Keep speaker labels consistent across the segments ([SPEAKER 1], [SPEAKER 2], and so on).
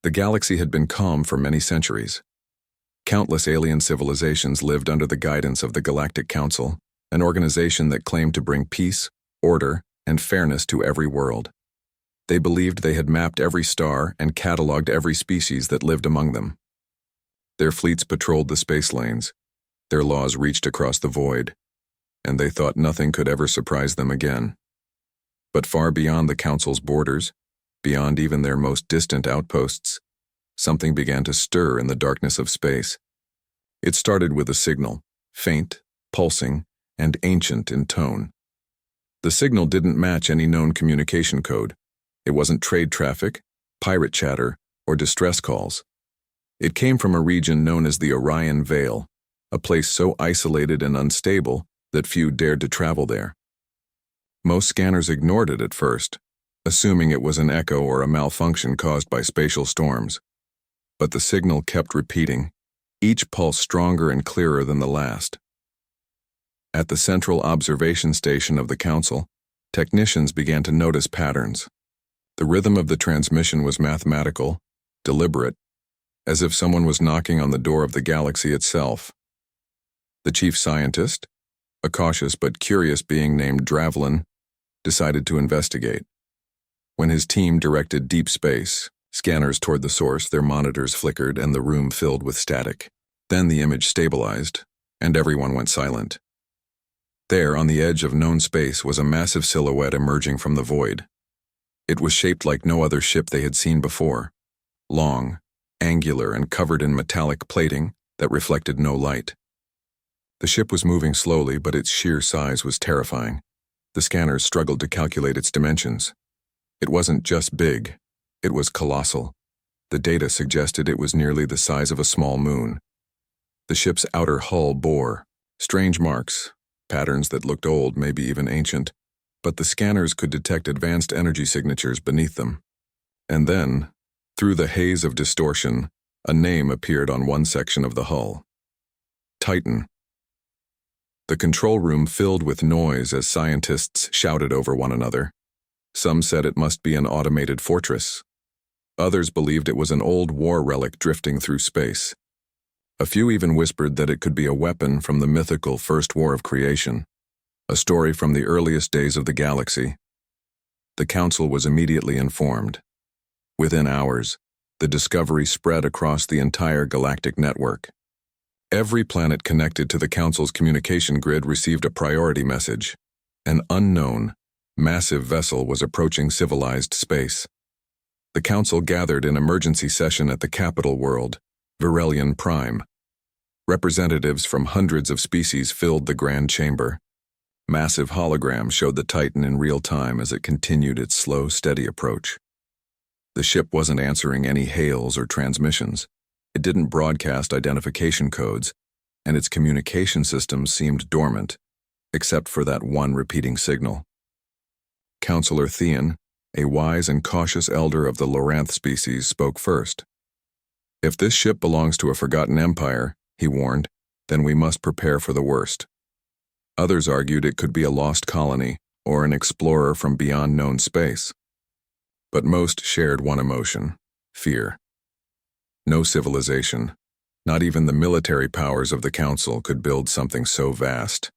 [SPEAKER 1] The galaxy had been calm for many centuries. Countless alien civilizations lived under the guidance of the Galactic Council, an organization that claimed to bring peace, order, and fairness to every world. They believed they had mapped every star and cataloged every species that lived among them. Their fleets patrolled the space lanes, their laws reached across the void, and they thought nothing could ever surprise them again. But far beyond the Council's borders, beyond even their most distant outposts, something began to stir in the darkness of space. It started with a signal, faint, pulsing, and ancient in tone. The signal didn't match any known communication code. It wasn't trade traffic, pirate chatter, or distress calls. It came from a region known as the Orion Veil, a place so isolated and unstable that few dared to travel there. Most scanners ignored it at first, assuming it was an echo or a malfunction caused by spatial storms. But the signal kept repeating, each pulse stronger and clearer than the last. At the central observation station of the Council, technicians began to notice patterns. The rhythm of the transmission was mathematical, deliberate, as if someone was knocking on the door of the galaxy itself. The chief scientist, a cautious but curious being named Dravelin, decided to investigate. When his team directed deep space scanners toward the source, their monitors flickered and the room filled with static. Then the image stabilized, and everyone went silent. There, on the edge of known space, was a massive silhouette emerging from the void. It was shaped like no other ship they had seen before, long, angular, and covered in metallic plating that reflected no light. The ship was moving slowly, but its sheer size was terrifying. The scanners struggled to calculate its dimensions. It wasn't just big, it was colossal. The data suggested it was nearly the size of a small moon. The ship's outer hull bore strange marks, patterns that looked old, maybe even ancient, but the scanners could detect advanced energy signatures beneath them. And then, through the haze of distortion, a name appeared on one section of the hull. Titan. The control room filled with noise as scientists shouted over one another. Some said it must be an automated fortress. Others believed it was an old war relic drifting through space. A few even whispered that it could be a weapon from the mythical First War of Creation, a story from the earliest days of the galaxy. The Council was immediately informed. Within hours, the discovery spread across the entire galactic network. Every planet connected to the Council's communication grid received a priority message. An unknown, massive vessel was approaching civilized space. The Council gathered in emergency session at the capital world, Virelion Prime. Representatives from hundreds of species filled the grand chamber. Massive holograms showed the Titan in real time as it continued its slow, steady approach. The ship wasn't answering any hails or transmissions. It didn't broadcast identification codes, and its communication systems seemed dormant, except for that one repeating signal. Counselor Theon, a wise and cautious elder of the Loranth species, spoke first. "If this ship belongs to a forgotten empire," he warned, "then we must prepare for the worst." Others argued it could be a lost colony or an explorer from beyond known space. But most shared one emotion: fear. No civilization, not even the military powers of the Council, could build something so vast.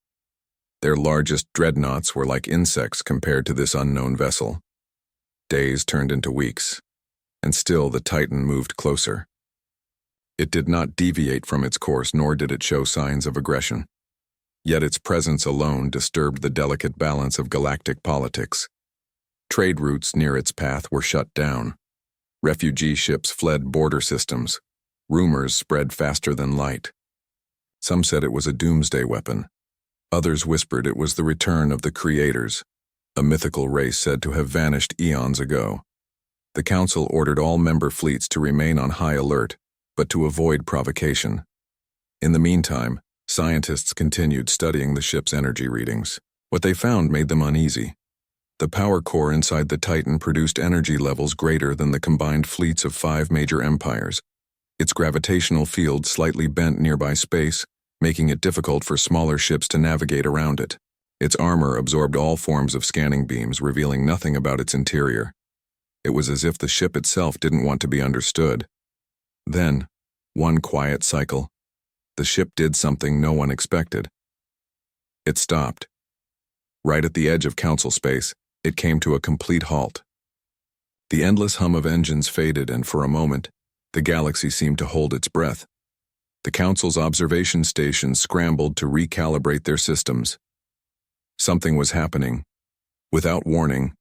[SPEAKER 1] Their largest dreadnoughts were like insects compared to this unknown vessel. Days turned into weeks, and still the Titan moved closer. It did not deviate from its course, nor did it show signs of aggression. Yet its presence alone disturbed the delicate balance of galactic politics. Trade routes near its path were shut down. Refugee ships fled border systems. Rumors spread faster than light. Some said it was a doomsday weapon. Others whispered it was the return of the Creators, a mythical race said to have vanished eons ago. The Council ordered all member fleets to remain on high alert, but to avoid provocation. In the meantime, scientists continued studying the ship's energy readings. What they found made them uneasy. The power core inside the Titan produced energy levels greater than the combined fleets of 5 major empires. Its gravitational field slightly bent nearby space, making it difficult for smaller ships to navigate around it. Its armor absorbed all forms of scanning beams, revealing nothing about its interior. It was as if the ship itself didn't want to be understood. Then, one quiet cycle, the ship did something no one expected. It stopped. Right at the edge of council space, it came to a complete halt. The endless hum of engines faded, and for a moment, the galaxy seemed to hold its breath. The council's observation stations scrambled to recalibrate their systems. Something was happening. Without warning,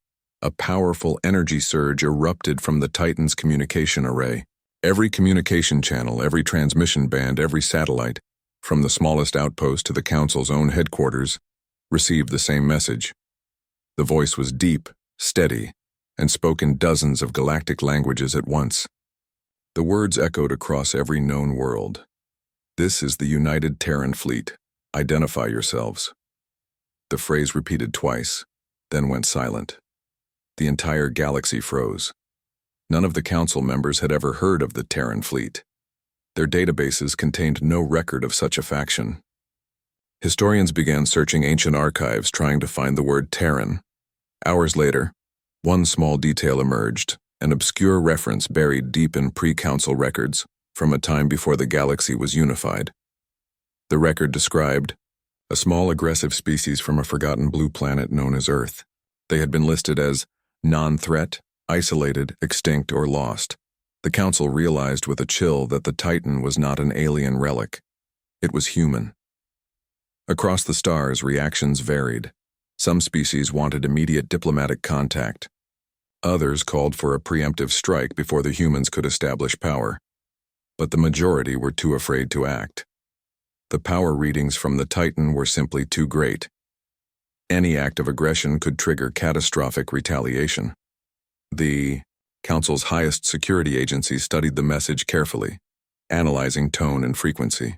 [SPEAKER 1] a powerful energy surge erupted from the Titan's communication array. Every communication channel, every transmission band, every satellite, from the smallest outpost to the Council's own headquarters, received the same message. The voice was deep, steady, and spoke in dozens of galactic languages at once. The words echoed across every known world. "This is the United Terran Fleet. Identify yourselves." The phrase repeated twice, then went silent. The entire galaxy froze. None of the council members had ever heard of the Terran fleet. Their databases contained no record of such a faction. Historians began searching ancient archives trying to find the word Terran. Hours later, one small detail emerged, an obscure reference buried deep in pre-council records from a time before the galaxy was unified. The record described a small aggressive species from a forgotten blue planet known as Earth. They had been listed as non-threat, isolated, extinct, or lost. The council realized with a chill that the Titan was not an alien relic. It was human. Across the stars, reactions varied. Some species wanted immediate diplomatic contact. Others called for a preemptive strike before the humans could establish power. But the majority were too afraid to act. The power readings from the Titan were simply too great. Any act of aggression could trigger catastrophic retaliation. The Council's highest security agency studied the message carefully, analyzing tone and frequency.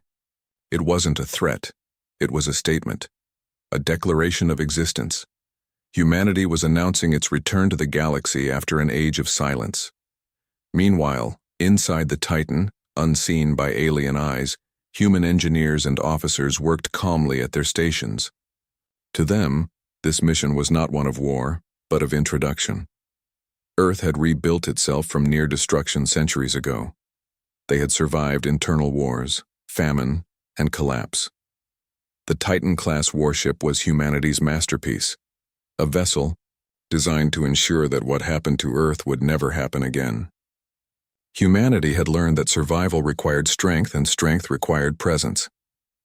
[SPEAKER 1] It wasn't a threat. It was a statement, a declaration of existence. Humanity was announcing its return to the galaxy after an age of silence. Meanwhile, inside the Titan, unseen by alien eyes, human engineers and officers worked calmly at their stations. To them, this mission was not one of war, but of introduction. Earth had rebuilt itself from near destruction centuries ago. They had survived internal wars, famine, and collapse. The Titan-class warship was humanity's masterpiece, a vessel designed to ensure that what happened to Earth would never happen again. Humanity had learned that survival required strength and strength required presence.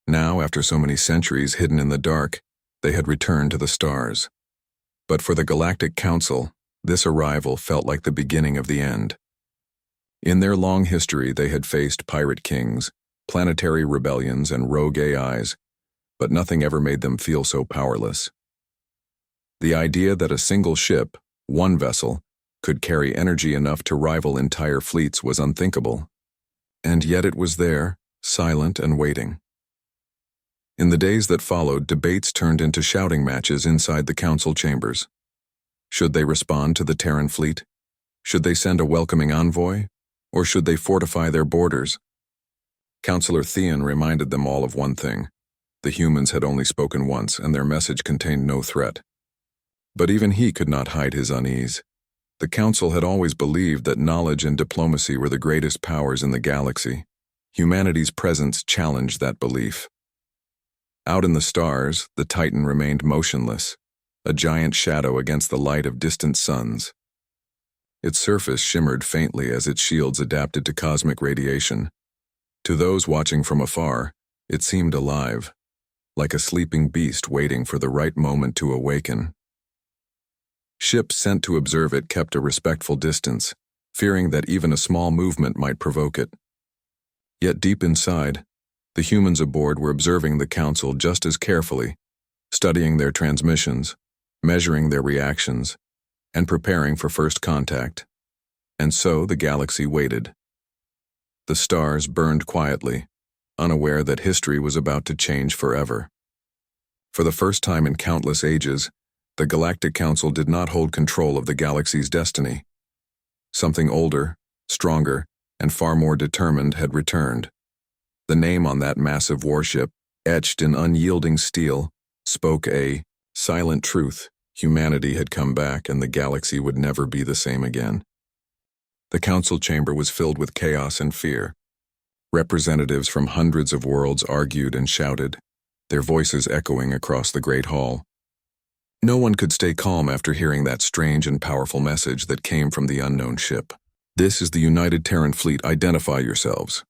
[SPEAKER 1] Now, after so many centuries hidden in the dark, they had returned to the stars. But for the Galactic Council, this arrival felt like the beginning of the end. In their long history, they had faced pirate kings, planetary rebellions, and rogue AIs, but nothing ever made them feel so powerless. The idea that a single ship, one vessel, could carry energy enough to rival entire fleets was unthinkable. And yet it was there, silent and waiting. In the days that followed, debates turned into shouting matches inside the council chambers. Should they respond to the Terran fleet? Should they send a welcoming envoy? Or should they fortify their borders? Councillor Theon reminded them all of one thing. The humans had only spoken once, and their message contained no threat. But even he could not hide his unease. The Council had always believed that knowledge and diplomacy were the greatest powers in the galaxy. Humanity's presence challenged that belief. Out in the stars, the Titan remained motionless, a giant shadow against the light of distant suns. Its surface shimmered faintly as its shields adapted to cosmic radiation. To those watching from afar, it seemed alive, like a sleeping beast waiting for the right moment to awaken. Ships sent to observe it kept a respectful distance, fearing that even a small movement might provoke it. Yet deep inside, the humans aboard were observing the Council just as carefully, studying their transmissions, measuring their reactions, and preparing for first contact. And so the galaxy waited. The stars burned quietly, unaware that history was about to change forever. For the first time in countless ages, the Galactic Council did not hold control of the galaxy's destiny. Something older, stronger, and far more determined had returned. The name on that massive warship, etched in unyielding steel, spoke a silent truth. Humanity had come back, and the galaxy would never be the same again. The council chamber was filled with chaos and fear. Representatives from hundreds of worlds argued and shouted, their voices echoing across the great hall. No one could stay calm after hearing that strange and powerful message that came from the unknown ship. "This is the United Terran Fleet, identify yourselves."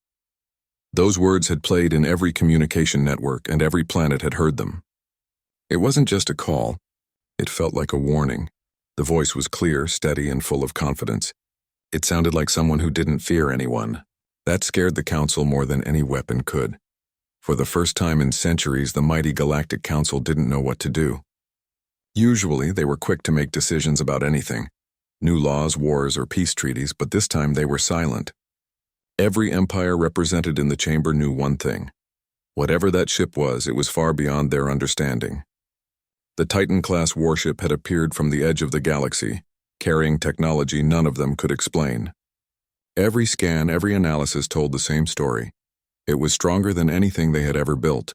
[SPEAKER 1] Those words had played in every communication network, and every planet had heard them. It wasn't just a call. It felt like a warning. The voice was clear, steady, and full of confidence. It sounded like someone who didn't fear anyone. That scared the Council more than any weapon could. For the first time in centuries, the mighty Galactic Council didn't know what to do. Usually, they were quick to make decisions about anything. New laws, wars, or peace treaties, but this time they were silent. Every empire represented in the chamber knew one thing. Whatever that ship was, it was far beyond their understanding. The Titan-class warship had appeared from the edge of the galaxy, carrying technology none of them could explain. Every scan, every analysis told the same story. It was stronger than anything they had ever built.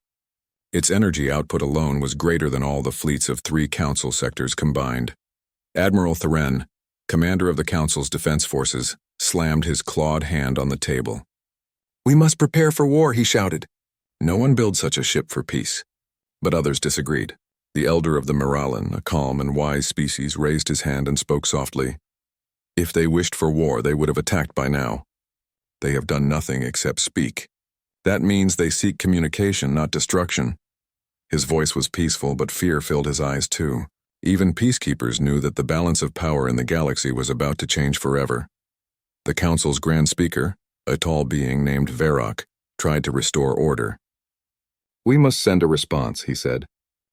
[SPEAKER 1] Its energy output alone was greater than all the fleets of 3 council sectors combined. Admiral Theren, commander of the council's defense forces, slammed his clawed hand on the table. "We must prepare for war," he shouted. No one builds such a ship for peace. But others disagreed. The elder of the Miralan, a calm and wise species, raised his hand and spoke softly. "If they wished for war, they would have attacked by now. They have done nothing except speak. That means they seek communication, not destruction." His voice was peaceful, but fear filled his eyes too. Even peacekeepers knew that the balance of power in the galaxy was about to change forever. The council's grand speaker, a tall being named Varrock, tried to restore order. "We must send a response," he said.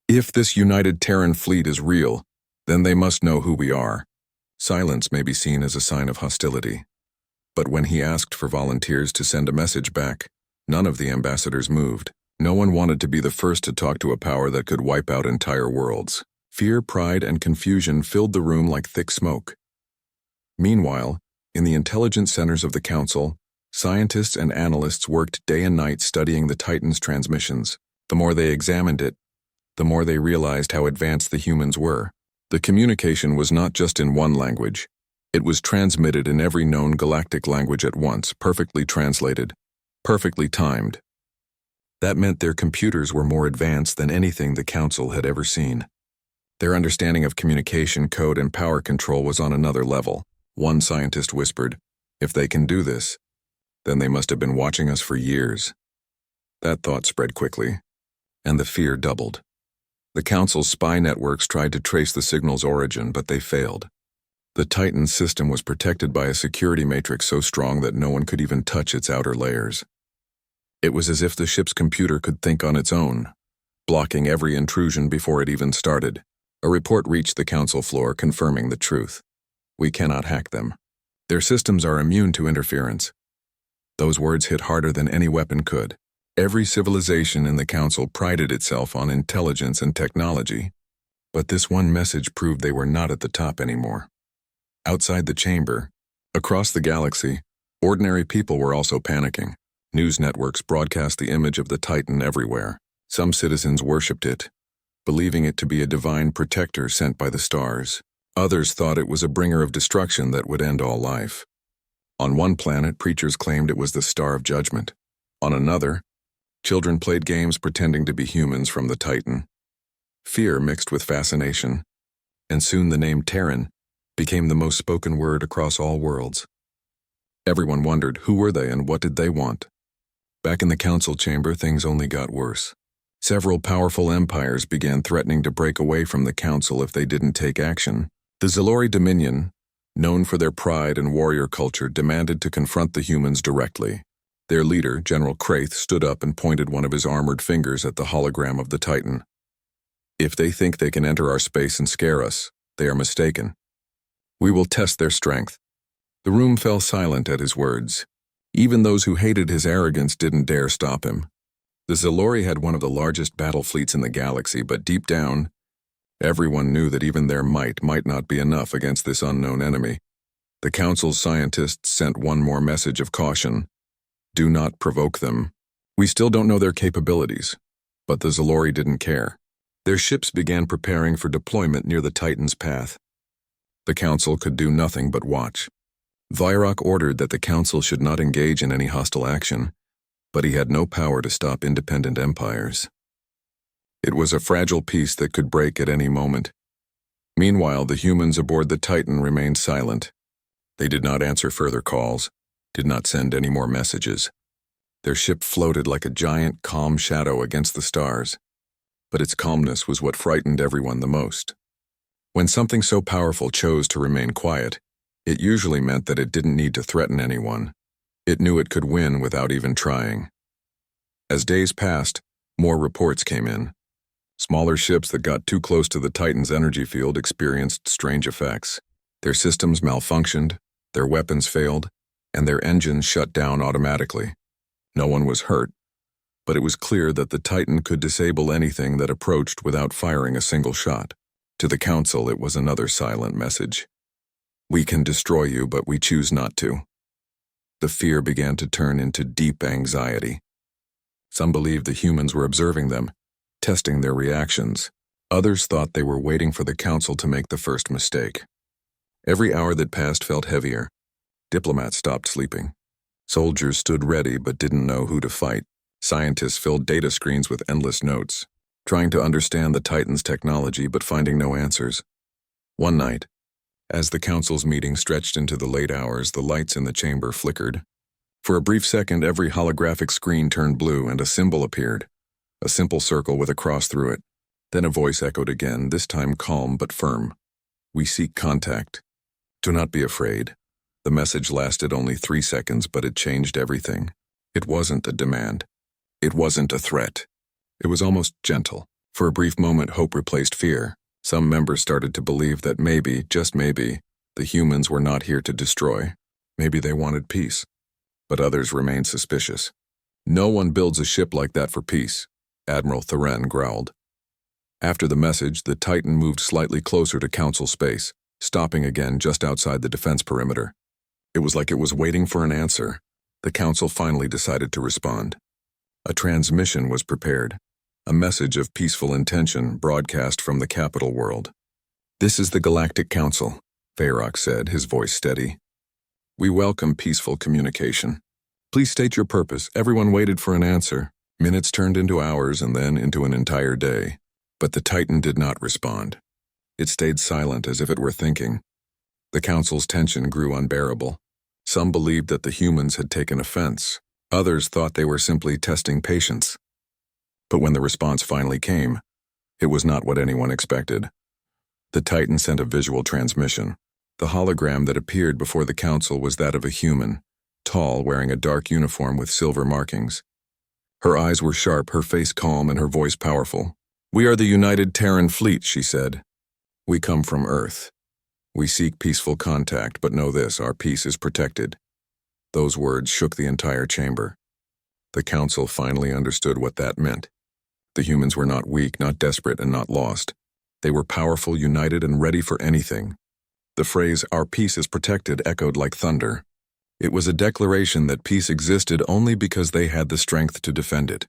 [SPEAKER 1] "If this united Terran fleet is real, then they must know who we are. Silence may be seen as a sign of hostility." But when he asked for volunteers to send a message back, none of the ambassadors moved. No one wanted to be the first to talk to a power that could wipe out entire worlds. Fear, pride, and confusion filled the room like thick smoke. Meanwhile, in the intelligence centers of the Council, scientists and analysts worked day and night studying the Titan's transmissions. The more they examined it, the more they realized how advanced the humans were. The communication was not just in one language. It was transmitted in every known galactic language at once, perfectly translated, perfectly timed. That meant their computers were more advanced than anything the Council had ever seen. Their understanding of communication code and power control was on another level. One scientist whispered, "If they can do this, then they must have been watching us for years." That thought spread quickly, and the fear doubled. The Council's spy networks tried to trace the signal's origin, but they failed. The Titan system was protected by a security matrix so strong that no one could even touch its outer layers. It was as if the ship's computer could think on its own, blocking every intrusion before it even started. A report reached the Council floor confirming the truth. "We cannot hack them. Their systems are immune to interference." Those words hit harder than any weapon could. Every civilization in the Council prided itself on intelligence and technology, but this one message proved they were not at the top anymore. Outside the chamber, across the galaxy, ordinary people were also panicking. News networks broadcast the image of the Titan everywhere. Some citizens worshipped it, believing it to be a divine protector sent by the stars. Others thought it was a bringer of destruction that would end all life. On one planet, preachers claimed it was the Star of Judgment. On another, children played games pretending to be humans from the Titan. Fear mixed with fascination, and soon the name Terran became the most spoken word across all worlds. Everyone wondered, who were they and what did they want? Back in the Council chamber, things only got worse. Several powerful empires began threatening to break away from the Council if they didn't take action. The Zalori Dominion, known for their pride and warrior culture, demanded to confront the humans directly. Their leader, General Kraith, stood up and pointed one of his armored fingers at the hologram of the Titan. "If they think they can enter our space and scare us, they are mistaken. We will test their strength." The room fell silent at his words. Even those who hated his arrogance didn't dare stop him. The Zalori had one of the largest battle fleets in the galaxy, but deep down, everyone knew that even their might not be enough against this unknown enemy. The Council's scientists sent one more message of caution. "Do not provoke them. We still don't know their capabilities." But the Zalori didn't care. Their ships began preparing for deployment near the Titan's path. The Council could do nothing but watch. Vyrok ordered that the council should not engage in any hostile action, but he had no power to stop independent empires. It was a fragile peace that could break at any moment. Meanwhile, the humans aboard the Titan remained silent. They did not answer further calls, did not send any more messages. Their ship floated like a giant, calm shadow against the stars, but its calmness was what frightened everyone the most. When something so powerful chose to remain quiet, it usually meant that it didn't need to threaten anyone. It knew it could win without even trying. As days passed, more reports came in. Smaller ships that got too close to the Titan's energy field experienced strange effects. Their systems malfunctioned, their weapons failed, and their engines shut down automatically. No one was hurt, but it was clear that the Titan could disable anything that approached without firing a single shot. To the Council, it was another silent message. We can destroy you, but we choose not to. The fear began to turn into deep anxiety. Some believed the humans were observing them, testing their reactions. Others thought they were waiting for the Council to make the first mistake. Every hour that passed felt heavier. Diplomats stopped sleeping. Soldiers stood ready but didn't know who to fight. Scientists filled data screens with endless notes, trying to understand the Titan's technology but finding no answers. One night, as the Council's meeting stretched into the late hours, the lights in the chamber flickered. For a brief second, every holographic screen turned blue and a symbol appeared, a simple circle with a cross through it. Then a voice echoed again, this time calm but firm. We seek contact. Do not be afraid. The message lasted only 3 seconds, but it changed everything. It wasn't a demand. It wasn't a threat. It was almost gentle. For a brief moment, hope replaced fear. Some members started to believe that maybe, just maybe, the humans were not here to destroy. Maybe they wanted peace. But others remained suspicious. No one builds a ship like that for peace, Admiral Tharen growled. After the message, the Titan moved slightly closer to Council space, stopping again just outside the defense perimeter. It was like it was waiting for an answer. The Council finally decided to respond. A transmission was prepared, a message of peaceful intention broadcast from the capital world. This is the Galactic Council, Vyrok said, his voice steady. We welcome peaceful communication. Please state your purpose. Everyone waited for an answer. Minutes turned into hours and then into an entire day. But the Titan did not respond. It stayed silent as if it were thinking. The Council's tension grew unbearable. Some believed that the humans had taken offense. Others thought they were simply testing patience. But when the response finally came, it was not what anyone expected. The Titan sent a visual transmission. The hologram that appeared before the Council was that of a human, tall, wearing a dark uniform with silver markings. Her eyes were sharp, her face calm, and her voice powerful. We are the United Terran Fleet, she said. We come from Earth. We seek peaceful contact, but know this, our peace is protected. Those words shook the entire chamber. The Council finally understood what that meant. The humans were not weak, not desperate, and not lost. They were powerful, united, and ready for anything. The phrase, our peace is protected, echoed like thunder. It was a declaration that peace existed only because they had the strength to defend it.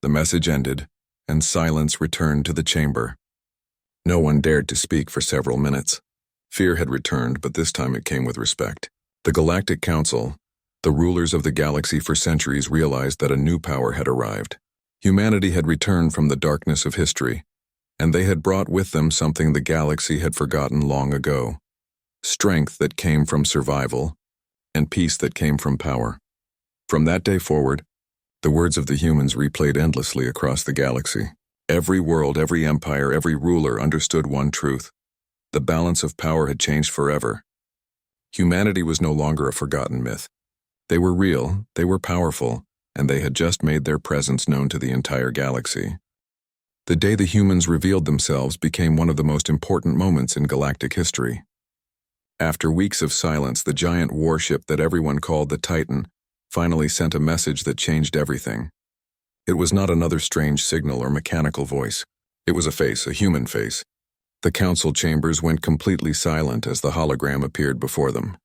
[SPEAKER 1] The message ended, and silence returned to the chamber. No one dared to speak for several minutes. Fear had returned, but this time it came with respect. The Galactic Council, the rulers of the galaxy for centuries, realized that a new power had arrived. Humanity had returned from the darkness of history, and they had brought with them something the galaxy had forgotten long ago. Strength that came from survival, and peace that came from power. From that day forward, the words of the humans replayed endlessly across the galaxy. Every world, every empire, every ruler understood one truth. The balance of power had changed forever. Humanity was no longer a forgotten myth. They were real, they were powerful, and they had just made their presence known to the entire galaxy. The day the humans revealed themselves became one of the most important moments in galactic history. After weeks of silence, the giant warship that everyone called the Titan finally sent a message that changed everything. It was not another strange signal or mechanical voice. It was a face, a human face. The council chambers went completely silent as the hologram appeared before them.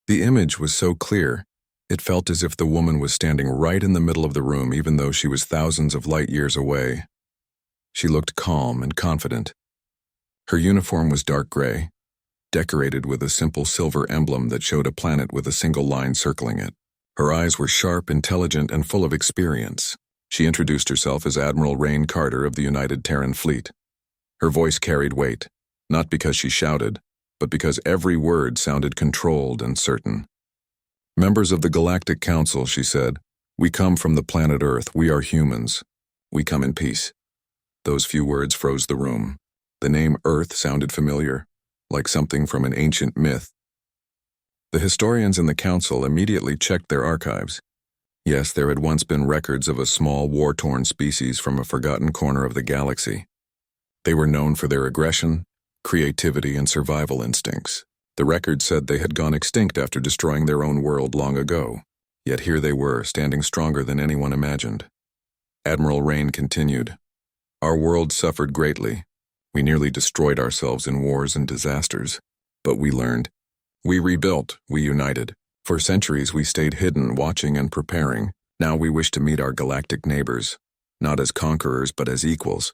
[SPEAKER 1] The image was so clear, it felt as if the woman was standing right in the middle of the room, even though she was thousands of light years away. She looked calm and confident. Her uniform was dark gray, decorated with a simple silver emblem that showed a planet with a single line circling it. Her eyes were sharp, intelligent, and full of experience. She introduced herself as Admiral Rain Carter of the United Terran Fleet. Her voice carried weight, not because she shouted, but because every word sounded controlled and certain. "Members of the Galactic Council," she said, "we come from the planet Earth. We are humans. We come in peace." Those few words froze the room. The name Earth sounded familiar, like something from an ancient myth. The historians in the council immediately checked their archives. Yes, there had once been records of a small, war-torn species from a forgotten corner of the galaxy. They were known for their aggression, creativity, and survival instincts. The record said they had gone extinct after destroying their own world long ago. Yet here they were, standing stronger than anyone imagined. Admiral Rain continued, "Our world suffered greatly. We nearly destroyed ourselves in wars and disasters. But we learned. We rebuilt, we united. For centuries we stayed hidden, watching and preparing. Now we wish to meet our galactic neighbors, not as conquerors but as equals."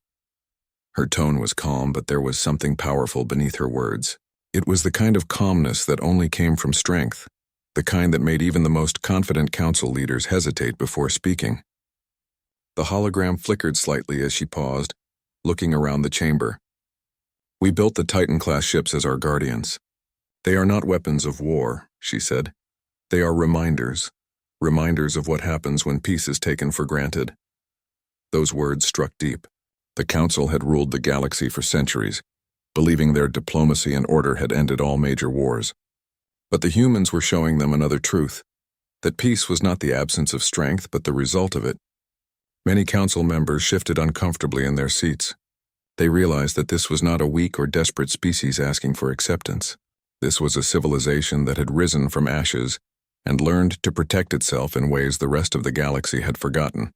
[SPEAKER 1] Her tone was calm, but there was something powerful beneath her words. It was the kind of calmness that only came from strength, the kind that made even the most confident council leaders hesitate before speaking. The hologram flickered slightly as she paused, looking around the chamber. "We built the Titan-class ships as our guardians. They are not weapons of war," she said. "They are reminders of what happens when peace is taken for granted." Those words struck deep. The council had ruled the galaxy for centuries, believing their diplomacy and order had ended all major wars. But the humans were showing them another truth, that peace was not the absence of strength, but the result of it. Many council members shifted uncomfortably in their seats. They realized that this was not a weak or desperate species asking for acceptance. This was a civilization that had risen from ashes and learned to protect itself in ways the rest of the galaxy had forgotten.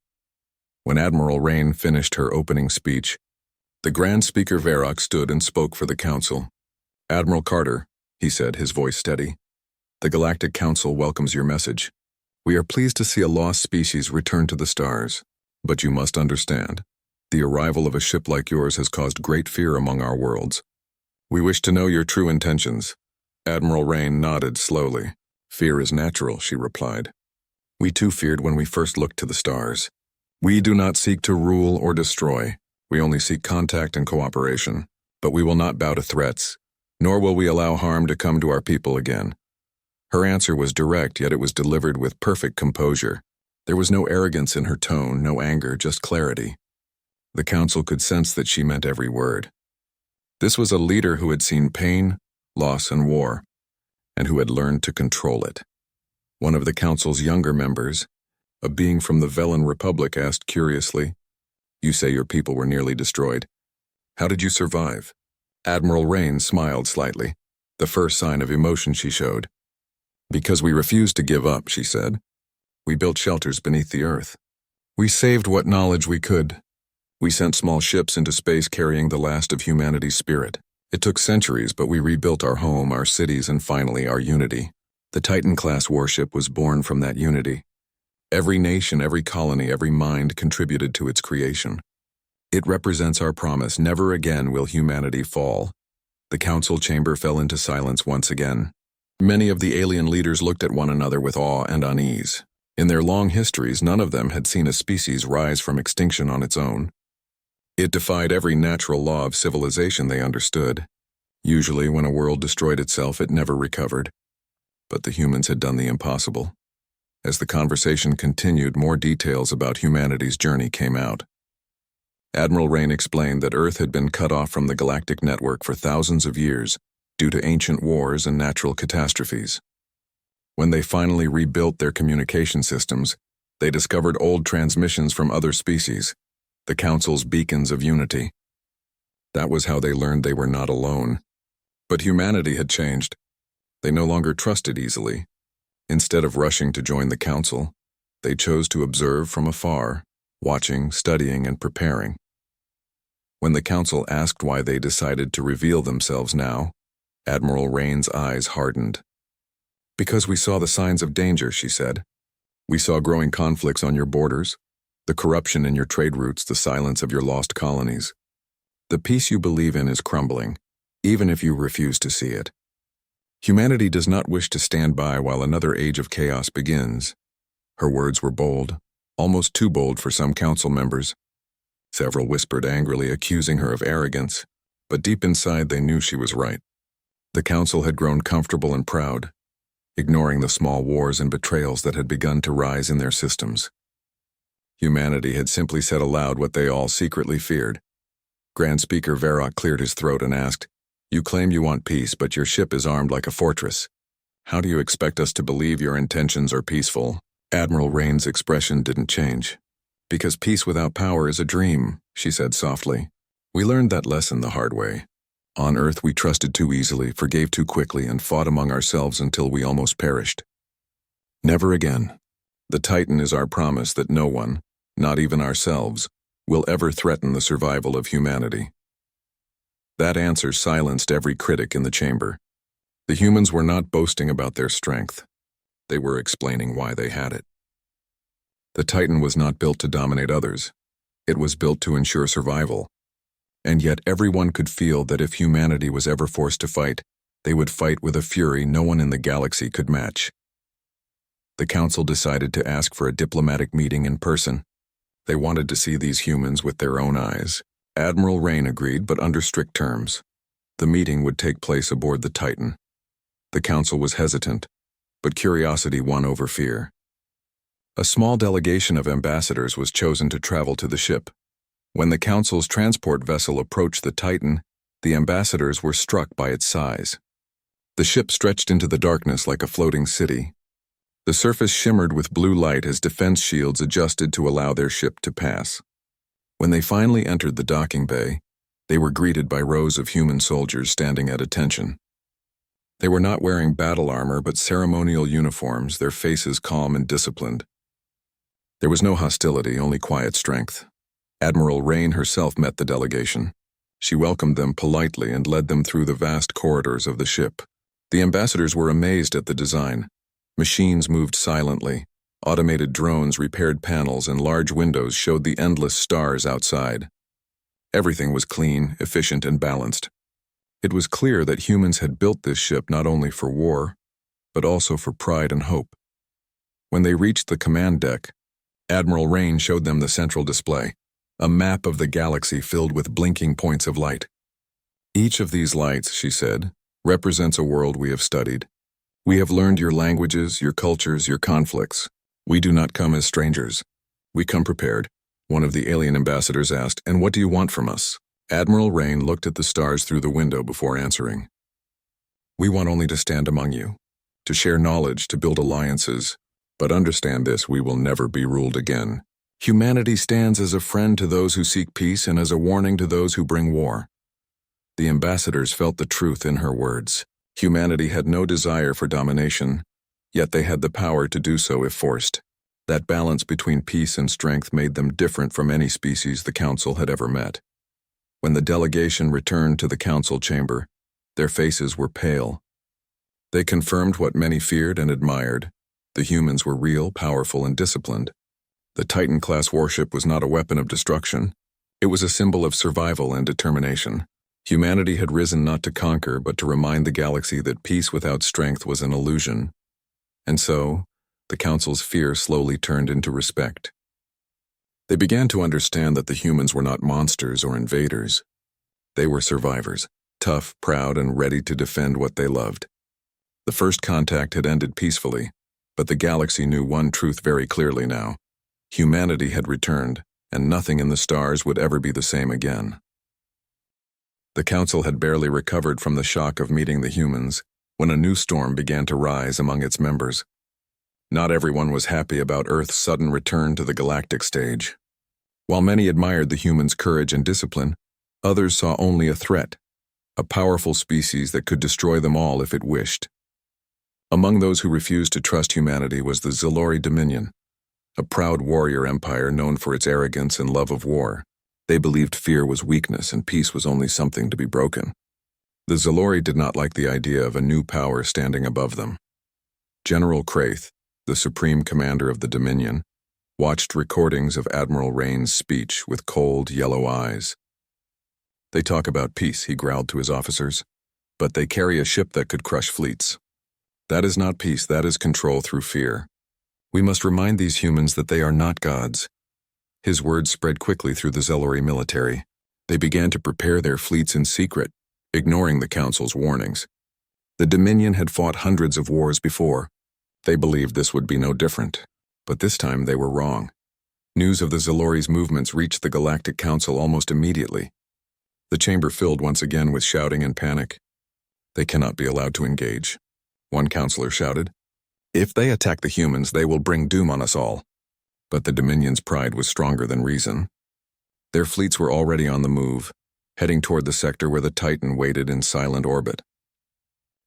[SPEAKER 1] When Admiral Rain finished her opening speech, the Grand Speaker Varrock stood and spoke for the council. "Admiral Carter," he said, his voice steady, "the Galactic Council welcomes your message. We are pleased to see a lost species return to the stars. But you must understand, the arrival of a ship like yours has caused great fear among our worlds. We wish to know your true intentions." Admiral Rain nodded slowly. "Fear is natural," she replied. "We too feared when we first looked to the stars. We do not seek to rule or destroy. We only seek contact and cooperation. But we will not bow to threats, nor will we allow harm to come to our people again." Her answer was direct, yet it was delivered with perfect composure. There was no arrogance in her tone, no anger, just clarity. The council could sense that she meant every word. This was a leader who had seen pain, loss, and war, and who had learned to control it. One of the council's younger members, a being from the Velen Republic, asked curiously, "You say your people were nearly destroyed. How did you survive?" Admiral Rain smiled slightly, the first sign of emotion she showed. "Because we refused to give up," she said. "We built shelters beneath the earth. We saved what knowledge we could. We sent small ships into space carrying the last of humanity's spirit. It took centuries, but we rebuilt our home, our cities, and finally our unity. The Titan-class warship was born from that unity. Every nation, every colony, every mind contributed to its creation. It represents our promise, never again will humanity fall." The council chamber fell into silence once again. Many of the alien leaders looked at one another with awe and unease. In their long histories, none of them had seen a species rise from extinction on its own. It defied every natural law of civilization they understood. Usually, when a world destroyed itself, it never recovered. But the humans had done the impossible. As the conversation continued, more details about humanity's journey came out. Admiral Rain explained that Earth had been cut off from the galactic network for thousands of years due to ancient wars and natural catastrophes. When they finally rebuilt their communication systems, they discovered old transmissions from other species, the Council's beacons of unity. That was how they learned they were not alone. But humanity had changed. They no longer trusted easily. Instead of rushing to join the Council, they chose to observe from afar, watching, studying, and preparing. When the Council asked why they decided to reveal themselves now, Admiral Rain's eyes hardened. "Because we saw the signs of danger," she said. "We saw growing conflicts on your borders, the corruption in your trade routes, the silence of your lost colonies. The peace you believe in is crumbling, even if you refuse to see it. Humanity does not wish to stand by while another age of chaos begins. Her words were bold, almost too bold for some council members. Several whispered angrily, accusing her of arrogance, but deep inside they knew she was right. The council had grown comfortable and proud, ignoring the small wars and betrayals that had begun to rise in their systems. Humanity had simply said aloud what they all secretly feared. Grand Speaker Varrock cleared his throat and asked, "You claim you want peace, but your ship is armed like a fortress. How do you expect us to believe your intentions are peaceful?" Admiral Rain's expression didn't change. "Because peace without power is a dream," she said softly. "We learned that lesson the hard way. On Earth we trusted too easily, forgave too quickly, and fought among ourselves until we almost perished. Never again. The Titan is our promise that no one, not even ourselves, will ever threaten the survival of humanity." That answer silenced every critic in the chamber. The humans were not boasting about their strength. They were explaining why they had it. The Titan was not built to dominate others. It was built to ensure survival. And yet everyone could feel that if humanity was ever forced to fight, they would fight with a fury no one in the galaxy could match. The council decided to ask for a diplomatic meeting in person. They wanted to see these humans with their own eyes. Admiral Rain agreed, but under strict terms. The meeting would take place aboard the Titan. The council was hesitant, but curiosity won over fear. A small delegation of ambassadors was chosen to travel to the ship. When the council's transport vessel approached the Titan, the ambassadors were struck by its size. The ship stretched into the darkness like a floating city. The surface shimmered with blue light as defense shields adjusted to allow their ship to pass. When they finally entered the docking bay, they were greeted by rows of human soldiers standing at attention. They were not wearing battle armor but ceremonial uniforms, their faces calm and disciplined. There was no hostility, only quiet strength. Admiral Rain herself met the delegation. She welcomed them politely and led them through the vast corridors of the ship. The ambassadors were amazed at the design. Machines moved silently. Automated drones repaired panels and large windows showed the endless stars outside. Everything was clean, efficient, and balanced. It was clear that humans had built this ship not only for war, but also for pride and hope. When they reached the command deck, Admiral Rain showed them the central display, a map of the galaxy filled with blinking points of light. "Each of these lights," she said, "represents a world we have studied. We have learned your languages, your cultures, your conflicts. We do not come as strangers. We come prepared." One of the alien ambassadors asked, "And what do you want from us?" Admiral Rain looked at the stars through the window before answering. "We want only to stand among you, to share knowledge, to build alliances. But understand this, we will never be ruled again. Humanity stands as a friend to those who seek peace and as a warning to those who bring war." The ambassadors felt the truth in her words. Humanity had no desire for domination, yet they had the power to do so if forced. That balance between peace and strength made them different from any species the council had ever met. When the delegation returned to the council chamber, their faces were pale. They confirmed what many feared and admired. The humans were real, powerful, and disciplined. The Titan-class warship was not a weapon of destruction. It was a symbol of survival and determination. Humanity had risen not to conquer, but to remind the galaxy that peace without strength was an illusion. And so, the council's fear slowly turned into respect. They began to understand that the humans were not monsters or invaders. They were survivors, tough, proud, and ready to defend what they loved. The first contact had ended peacefully, but the galaxy knew one truth very clearly now. Humanity had returned, and nothing in the stars would ever be the same again. The council had barely recovered from the shock of meeting the humans when a new storm began to rise among its members. Not everyone was happy about Earth's sudden return to the galactic stage. While many admired the humans' courage and discipline, others saw only a threat, a powerful species that could destroy them all if it wished. Among those who refused to trust humanity was the Zilori Dominion, a proud warrior empire known for its arrogance and love of war. They believed fear was weakness and peace was only something to be broken. The Zilori did not like the idea of a new power standing above them. General Kraith, the supreme commander of the Dominion, watched recordings of Admiral Rain's speech with cold, yellow eyes. "They talk about peace," he growled to his officers. but they carry a ship that could crush fleets. That is not peace, that is control through fear. We must remind these humans that they are not gods. His words spread quickly through the Zellori military. They began to prepare their fleets in secret, ignoring the Council's warnings. The Dominion had fought hundreds of wars before. They believed this would be no different, but this time they were wrong. News of the Zellori's movements reached the Galactic Council almost immediately. The chamber filled once again with shouting and panic. They cannot be allowed to engage, one counselor shouted. If they attack the humans, they will bring doom on us all. But the Dominion's pride was stronger than reason. Their fleets were already on the move, heading toward the sector where the Titan waited in silent orbit.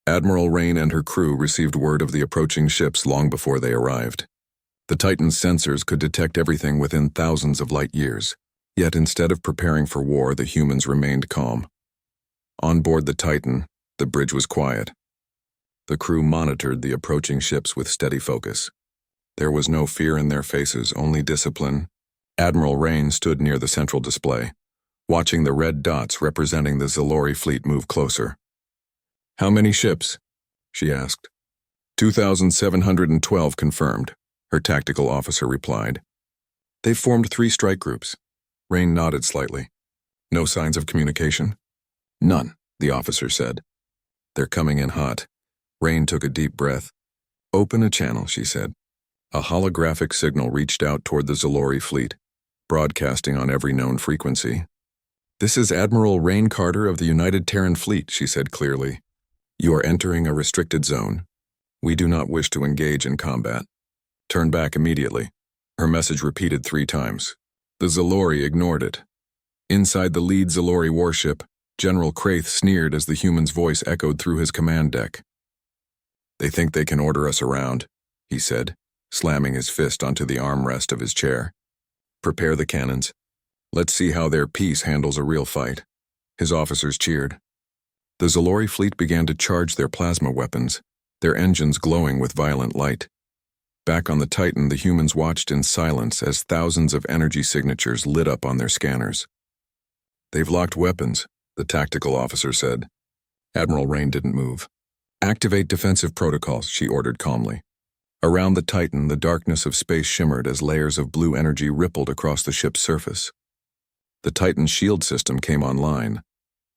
[SPEAKER 1] Admiral Rain and her crew received word of the approaching ships long before they arrived. The Titan's sensors could detect everything within thousands of light years, yet instead of preparing for war, the humans remained calm. On board the Titan, the bridge was quiet. The crew monitored the approaching ships with steady focus. There was no fear in their faces, only discipline. Admiral Rain stood near the central display, watching the red dots representing the Zellori fleet move closer. "How many ships?" she asked. 2,712 confirmed, her tactical officer replied. "They've formed 3 strike groups." Rain nodded slightly. "No signs of communication?" "None," the officer said. "They're coming in hot." Rain took a deep breath. "Open a channel," she said. A holographic signal reached out toward the Zellori fleet, broadcasting on every known frequency. "This is Admiral Rain Carter of the United Terran Fleet," she said clearly. "You are entering a restricted zone. We do not wish to engage in combat. Turn back immediately." Her message repeated 3 times. The Zellori ignored it. Inside the lead Zellori warship, General Kraith sneered as the human's voice echoed through his command deck. "They think they can order us around," he said, slamming his fist onto the armrest of his chair. "Prepare the cannons. Let's see how their peace handles a real fight." His officers cheered. The Zellori fleet began to charge their plasma weapons, their engines glowing with violent light. Back on the Titan, the humans watched in silence as thousands of energy signatures lit up on their scanners. "They've locked weapons," the tactical officer said. Admiral Rain didn't move. "Activate defensive protocols," she ordered calmly. Around the Titan, the darkness of space shimmered as layers of blue energy rippled across the ship's surface. The Titan's shield system came online,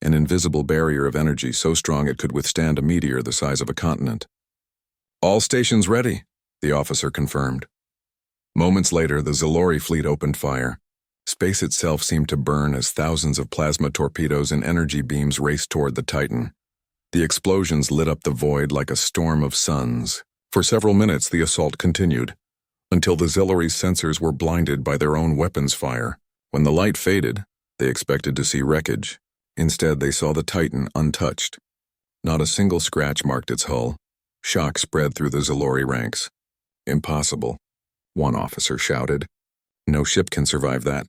[SPEAKER 1] an invisible barrier of energy so strong it could withstand a meteor the size of a continent. "All stations ready," the officer confirmed. Moments later, the Zellori fleet opened fire. Space itself seemed to burn as thousands of plasma torpedoes and energy beams raced toward the Titan. The explosions lit up the void like a storm of suns. For several minutes, the assault continued, until the Zellori's sensors were blinded by their own weapons fire. When the light faded, they expected to see wreckage. Instead, they saw the Titan untouched. Not a single scratch marked its hull. Shock spread through the Zellori ranks. "Impossible," one officer shouted. "No ship can survive that."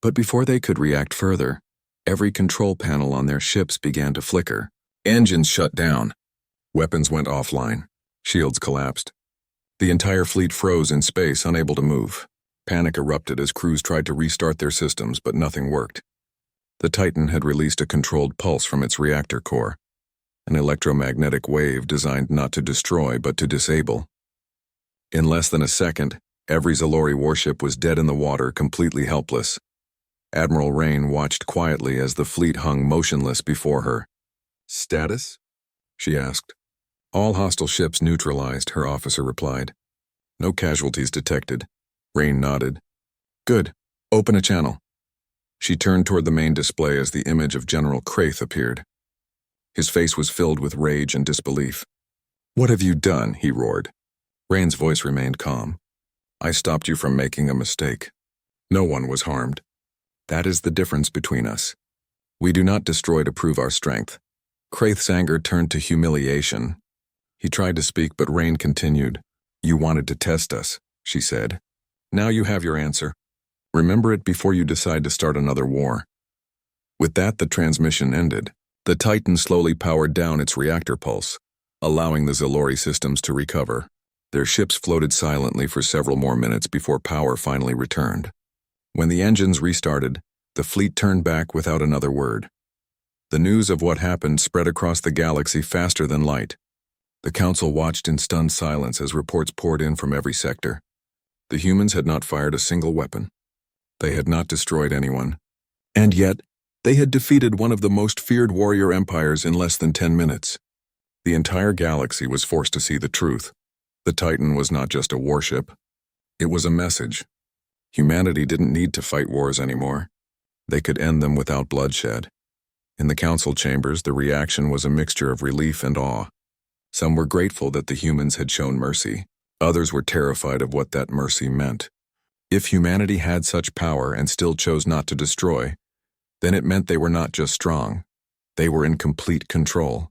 [SPEAKER 1] But before they could react further, every control panel on their ships began to flicker. Engines shut down. Weapons went offline. Shields collapsed. The entire fleet froze in space, unable to move. Panic erupted as crews tried to restart their systems, but nothing worked. The Titan had released a controlled pulse from its reactor core, an electromagnetic wave designed not to destroy but to disable. In less than a second, every Zellori warship was dead in the water, completely helpless. Admiral Rain watched quietly as the fleet hung motionless before her. "Status?" she asked. "All hostile ships neutralized," her officer replied. "No casualties detected." Rain nodded. "Good. Open a channel." She turned toward the main display as the image of General Kraith appeared. His face was filled with rage and disbelief. "What have you done?" he roared. Rain's voice remained calm. "I stopped you from making a mistake. No one was harmed. That is the difference between us. We do not destroy to prove our strength." Kraith's anger turned to humiliation. He tried to speak, but Rain continued. "You wanted to test us," she said. "Now you have your answer. Remember it before you decide to start another war." With that, the transmission ended. The Titan slowly powered down its reactor pulse, allowing the Zellori systems to recover. Their ships floated silently for several more minutes before power finally returned. When the engines restarted, the fleet turned back without another word. The news of what happened spread across the galaxy faster than light. The Council watched in stunned silence as reports poured in from every sector. The humans had not fired a single weapon. They had not destroyed anyone. And yet, they had defeated one of the most feared warrior empires in less than 10 minutes. The entire galaxy was forced to see the truth. The Titan was not just a warship. It was a message. Humanity didn't need to fight wars anymore. They could end them without bloodshed. In the council chambers, the reaction was a mixture of relief and awe. Some were grateful that the humans had shown mercy. Others were terrified of what that mercy meant. If humanity had such power and still chose not to destroy, then it meant they were not just strong. They were in complete control.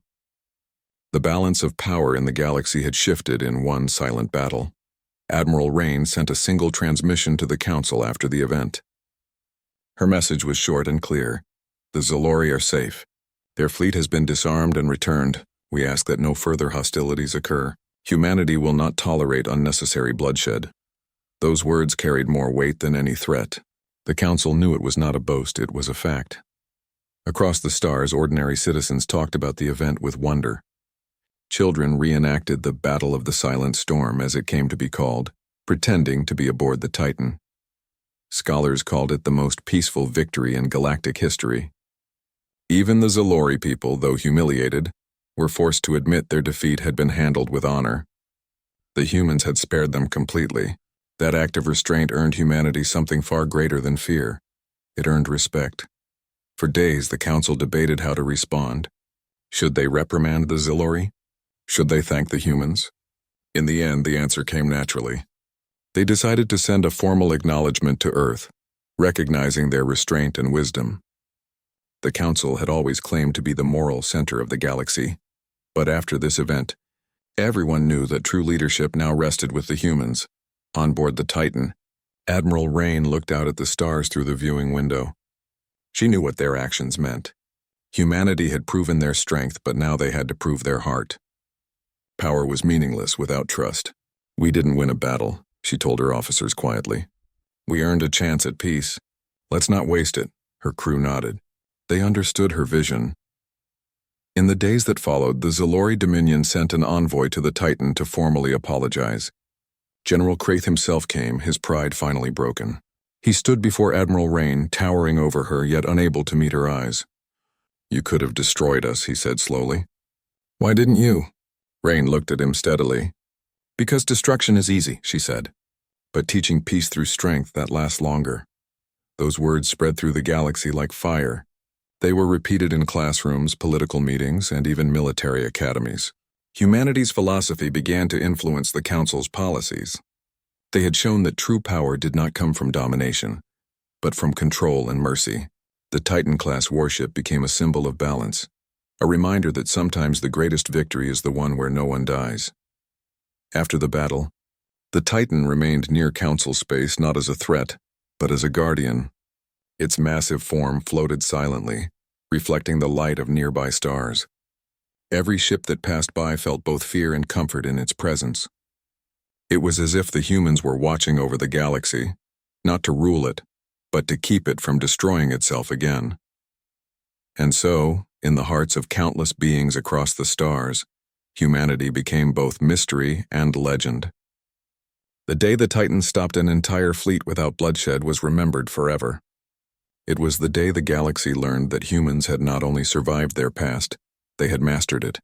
[SPEAKER 1] The balance of power in the galaxy had shifted in one silent battle. Admiral Rain sent a single transmission to the council after the event. Her message was short and clear. The Zalori are safe. Their fleet has been disarmed and returned. We ask that no further hostilities occur. Humanity will not tolerate unnecessary bloodshed. Those words carried more weight than any threat. The council knew it was not a boast, it was a fact. Across the stars, ordinary citizens talked about the event with wonder. Children reenacted the Battle of the Silent Storm, as it came to be called, pretending to be aboard the Titan. Scholars called it the most peaceful victory in galactic history. Even the Zalori people, though humiliated, were forced to admit their defeat had been handled with honor. The humans had spared them completely. That act of restraint earned humanity something far greater than fear. It earned respect. For days, the council debated how to respond. Should they reprimand the Zalori? Should they thank the humans? In the end, the answer came naturally. They decided to send a formal acknowledgement to Earth, recognizing their restraint and wisdom. The council had always claimed to be the moral center of the galaxy, but after this event, everyone knew that true leadership now rested with the humans. On board the Titan, Admiral Rain looked out at the stars through the viewing window. She knew what their actions meant. Humanity had proven their strength, but now they had to prove their heart. Power was meaningless without trust. We didn't win a battle, she told her officers quietly. We earned a chance at peace. Let's not waste it, her crew nodded. They understood her vision. In the days that followed, the Zalori Dominion sent an envoy to the Titan to formally apologize. General Kraith himself came, his pride finally broken. He stood before Admiral Rain, towering over her, yet unable to meet her eyes. You could have destroyed us, he said slowly. Why didn't you? Rain looked at him steadily. Because destruction is easy, she said. But teaching peace through strength, that lasts longer. Those words spread through the galaxy like fire. They were repeated in classrooms, political meetings, and even military academies. Humanity's philosophy began to influence the Council's policies. They had shown that true power did not come from domination, but from control and mercy. The Titan-class warship became a symbol of balance, a reminder that sometimes the greatest victory is the one where no one dies. After the battle, the Titan remained near Council space not as a threat, but as a guardian. Its massive form floated silently, reflecting the light of nearby stars. Every ship that passed by felt both fear and comfort in its presence. It was as if the humans were watching over the galaxy, not to rule it, but to keep it from destroying itself again. And so, in the hearts of countless beings across the stars, humanity became both mystery and legend. The day the Titan stopped an entire fleet without bloodshed was remembered forever. It was the day the galaxy learned that humans had not only survived their past, they had mastered it.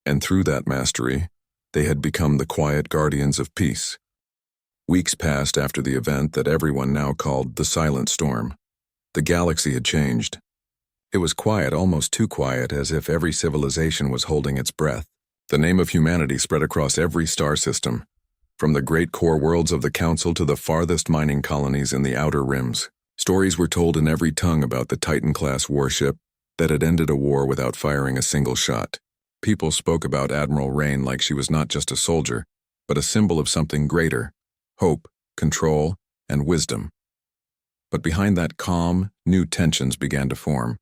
[SPEAKER 1] And through that mastery, they had become the quiet guardians of peace. Weeks passed after the event that everyone now called the Silent Storm. The galaxy had changed. It was quiet, almost too quiet, as if every civilization was holding its breath. The name of humanity spread across every star system, from the great core worlds of the Council to the farthest mining colonies in the outer rims. Stories were told in every tongue about the Titan-class warship that had ended a war without firing a single shot. People spoke about Admiral Rain like she was not just a soldier, but a symbol of something greater: hope, control, and wisdom. But behind that calm, new tensions began to form.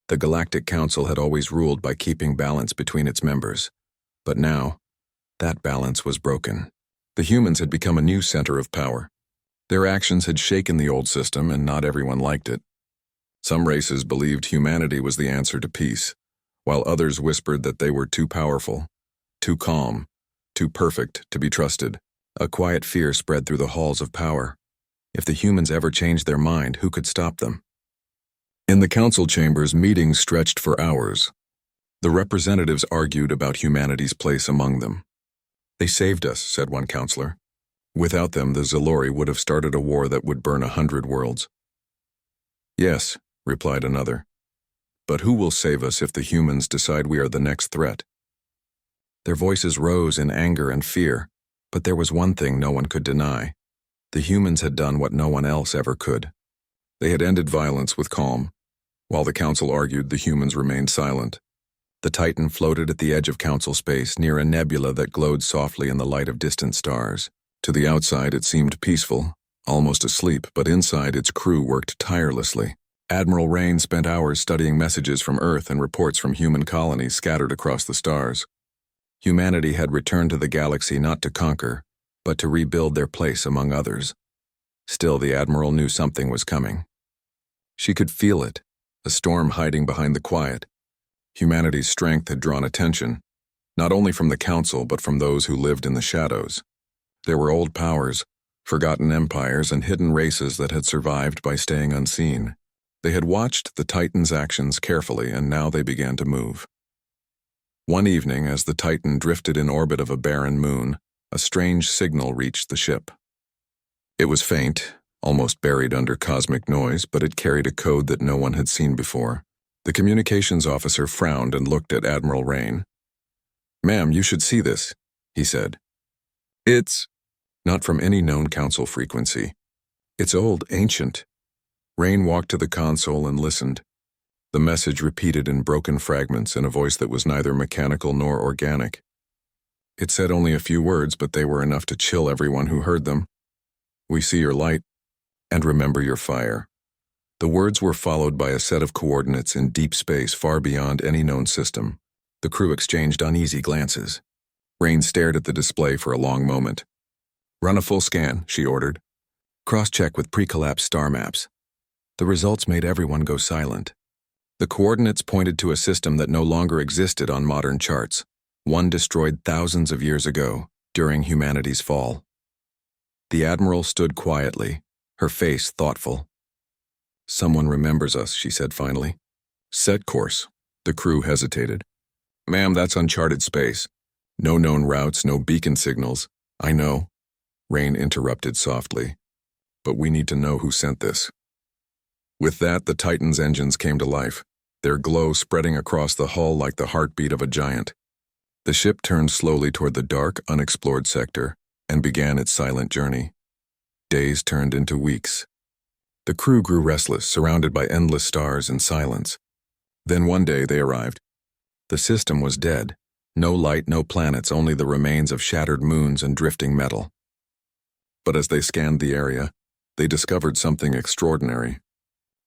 [SPEAKER 1] The Galactic Council had always ruled by keeping balance between its members. But now, that balance was broken. The humans had become a new center of power. Their actions had shaken the old system, and not everyone liked it. Some races believed humanity was the answer to peace, while others whispered that they were too powerful, too calm, too perfect to be trusted. A quiet fear spread through the halls of power. If the humans ever changed their mind, who could stop them? In the council chambers, meetings stretched for hours. The representatives argued about humanity's place among them. "They saved us," said one counselor. "Without them, the Zalori would have started a war that would burn 100 worlds." "Yes," replied another. "But who will save us if the humans decide we are the next threat?" Their voices rose in anger and fear, but there was one thing no one could deny. The humans had done what no one else ever could. They had ended violence with calm. While the council argued, the humans remained silent. The Titan floated at the edge of council space near a nebula that glowed softly in the light of distant stars. To the outside, it seemed peaceful, almost asleep, but inside its crew worked tirelessly. Admiral Rain spent hours studying messages from Earth and reports from human colonies scattered across the stars. Humanity had returned to the galaxy not to conquer, but to rebuild their place among others. Still, the Admiral knew something was coming. She could feel it, a storm hiding behind the quiet. Humanity's strength had drawn attention, not only from the Council but from those who lived in the shadows. There were old powers, forgotten empires, and hidden races that had survived by staying unseen. They had watched the Titan's actions carefully, and now they began to move. One evening, as the Titan drifted in orbit of a barren moon, a strange signal reached the ship. It was faint, almost buried under cosmic noise, but it carried a code that no one had seen before. The communications officer frowned and looked at Admiral Rain. "Ma'am, you should see this," he said. "It's not from any known council frequency. It's old, ancient." Rain walked to the console and listened. The message repeated in broken fragments in a voice that was neither mechanical nor organic. It said only a few words, but they were enough to chill everyone who heard them. "We see your light, and remember your fire." The words were followed by a set of coordinates in deep space far beyond any known system. The crew exchanged uneasy glances. Rain stared at the display for a long moment. "Run a full scan," she ordered. "Cross-check with pre-collapsed star maps." The results made everyone go silent. The coordinates pointed to a system that no longer existed on modern charts, one destroyed thousands of years ago, during humanity's fall. The Admiral stood quietly, her face thoughtful. "Someone remembers us," she said finally. "Set course." The crew hesitated. "Ma'am, that's uncharted space. No known routes, no beacon signals." "I know," Rain interrupted softly. "But we need to know who sent this." With that, the Titan's engines came to life, their glow spreading across the hull like the heartbeat of a giant. The ship turned slowly toward the dark, unexplored sector and began its silent journey. Days turned into weeks. The crew grew restless, surrounded by endless stars and silence. Then one day they arrived. The system was dead. No light, no planets, only the remains of shattered moons and drifting metal. But as they scanned the area, they discovered something extraordinary.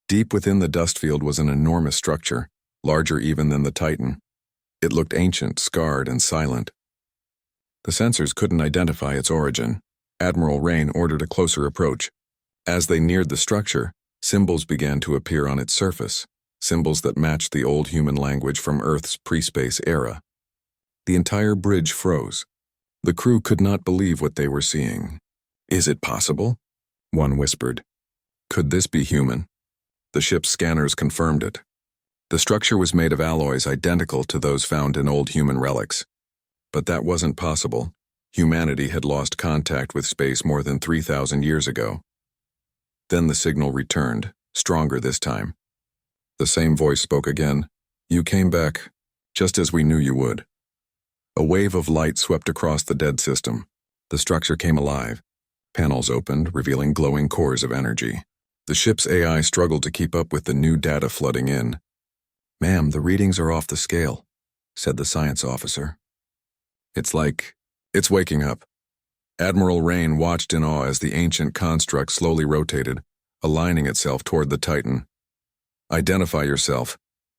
[SPEAKER 1] Deep within the dust field was an enormous structure, larger even than the Titan. It looked ancient, scarred, and silent. The sensors couldn't identify its origin. Admiral Rain ordered a closer approach. As they neared the structure, symbols began to appear on its surface, symbols that matched the old human language from Earth's pre-space era. The entire bridge froze. The crew could not believe what they were seeing. "Is it possible?" one whispered. "Could this be human?" The ship's scanners confirmed it. The structure was made of alloys identical to those found in old human relics. But that wasn't possible. Humanity had lost contact with space more than 3,000 years ago. Then the signal returned, stronger this time. The same voice spoke again. "You came back, just as we knew you would." A wave of light swept across the dead system. The structure came alive. Panels opened, revealing glowing cores of energy. The ship's AI struggled to keep up with the new data flooding in. "Ma'am, the readings are off the scale," said the science officer. It's waking up." Admiral Rain watched in awe as the ancient construct slowly rotated, aligning itself toward the Titan. "Identify yourself,"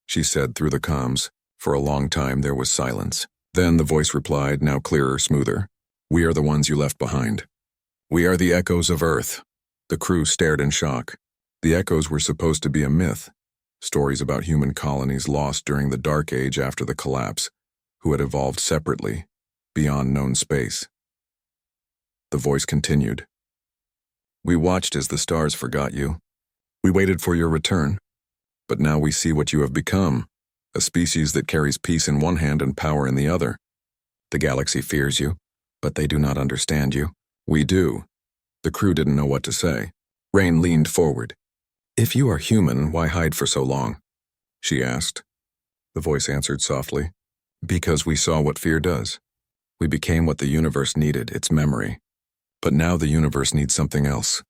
[SPEAKER 1] she said through the comms. For a long time there was silence. Then the voice replied, now clearer, smoother. "We are the ones you left behind. We are the echoes of Earth." The crew stared in shock. The echoes were supposed to be a myth, stories about human colonies lost during the Dark Age after the collapse, who had evolved separately, beyond known space. The voice continued. We watched as the stars forgot you. We waited for your return. But now we see what you have become, a species that carries peace in one hand and power in the other. The galaxy fears you, but they do not understand you. We do. The crew didn't know what to say. Rain leaned forward. If you are human, why hide for so long? She asked. The voice answered softly. Because we saw what fear does. We became what the universe needed, its memory. But now the universe needs something else.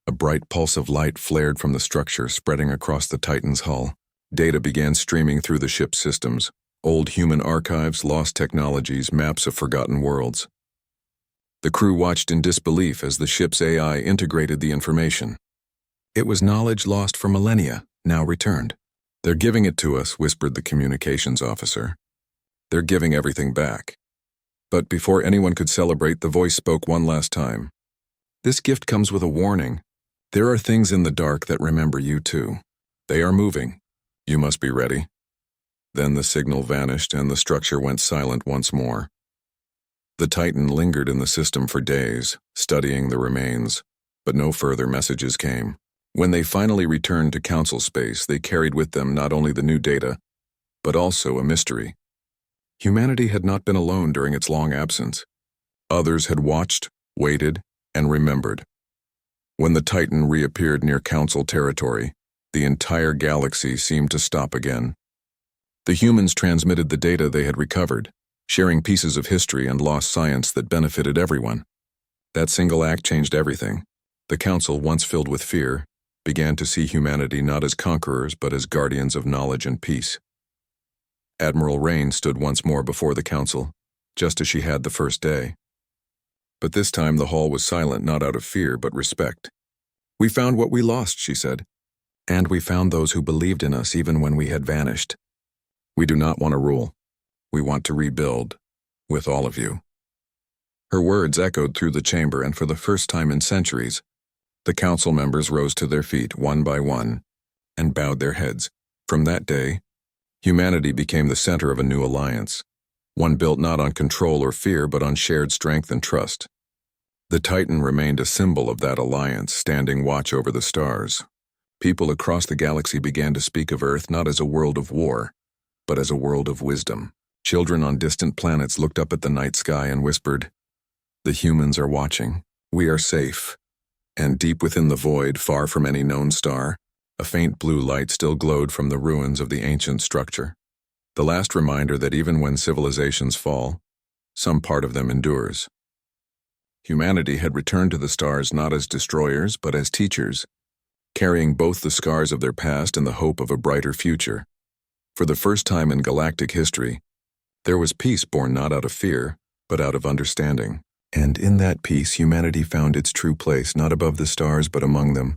[SPEAKER 1] A bright pulse of light flared from the structure, spreading across the Titan's hull. Data began streaming through the ship's systems. Old human archives, lost technologies, maps of forgotten worlds. The crew watched in disbelief as the ship's AI integrated the information. It was knowledge lost for millennia, now returned. They're giving it to us, whispered the communications officer. They're giving everything back. But before anyone could celebrate, the voice spoke one last time. This gift comes with a warning. There are things in the dark that remember you too. They are moving. You must be ready. Then the signal vanished and the structure went silent once more. The Titan lingered in the system for days, studying the remains, but no further messages came. When they finally returned to Council space, they carried with them not only the new data, but also a mystery. Humanity had not been alone during its long absence. Others had watched, waited, and remembered. When the Titan reappeared near Council territory, the entire galaxy seemed to stop again. The humans transmitted the data they had recovered, sharing pieces of history and lost science that benefited everyone. That single act changed everything. The Council, once filled with fear, began to see humanity not as conquerors but as guardians of knowledge and peace. Admiral Rain stood once more before the Council, just as she had the first day. But this time the hall was silent, not out of fear but respect. We found what we lost, she said. And we found those who believed in us even when we had vanished. We do not want to rule. We want to rebuild, with all of you. Her words echoed through the chamber, and for the first time in centuries, the council members rose to their feet one by one and bowed their heads. From that day, humanity became the center of a new alliance, one built not on control or fear but on shared strength and trust. The Titan remained a symbol of that alliance, standing watch over the stars. People across the galaxy began to speak of Earth not as a world of war, but as a world of wisdom. Children on distant planets looked up at the night sky and whispered, "The humans are watching. We are safe." And deep within the void, far from any known star, a faint blue light still glowed from the ruins of the ancient structure. The last reminder that even when civilizations fall, some part of them endures. Humanity had returned to the stars not as destroyers, but as teachers, carrying both the scars of their past and the hope of a brighter future. For the first time in galactic history, there was peace born not out of fear, but out of understanding. And in that peace, humanity found its true place, not above the stars, but among them,